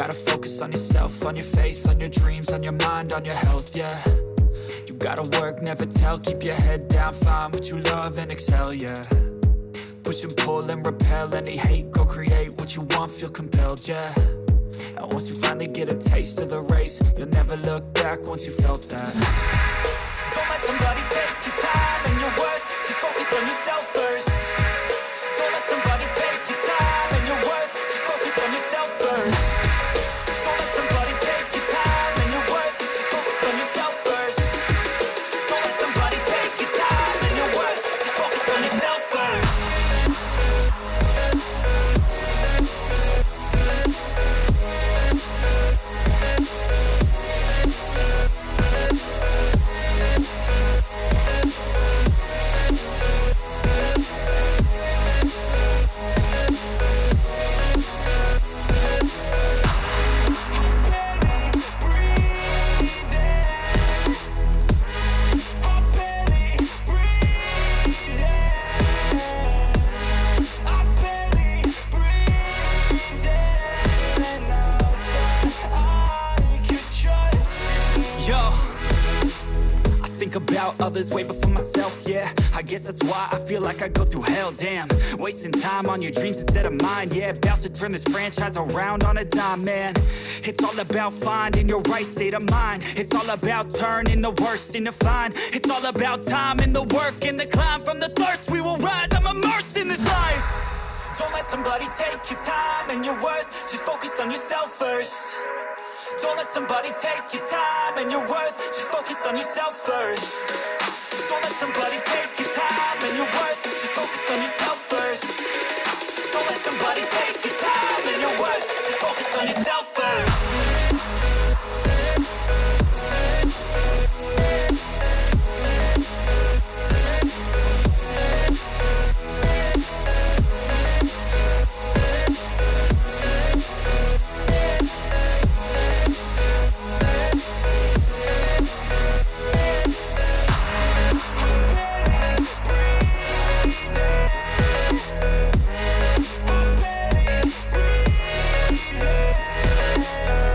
gotta focus on yourself, on your faith, on your dreams, on your mind, on your health, yeah. You gotta work, never tell, keep your head down, find what you love and excel, yeah. Push and pull and repel any hate, go create what you want, feel compelled, yeah. And once you finally get a taste of the race, you'll never look back once you felt that. Don't let somebody take your time and your worth, just focus on yourself first. Don't let somebody take your time and your worth, just focus on yourself first. Don't let somebody take your time and your worth, just focus on yourself first. Don't let somebody take your time and your worth, just focus on yourself first. About others way before myself, yeah. I guess that's why I feel like I go through hell, damn. Wasting time on your dreams instead of mine, yeah. About to turn this franchise around on a dime, man. It's all about finding your right state of mind. It's all about turning the worst into fine. It's all about time and the work and the climb. From the thirst we will rise, I'm immersed in this life. Don't let somebody take your time and your worth, just focus on yourself first. Don't let somebody take your time and your worth, just focus on yourself first. Don't let somebody take your time and your worth, just focus on yourself first. Don't let somebody take your time and your worth, just focus on yourself first.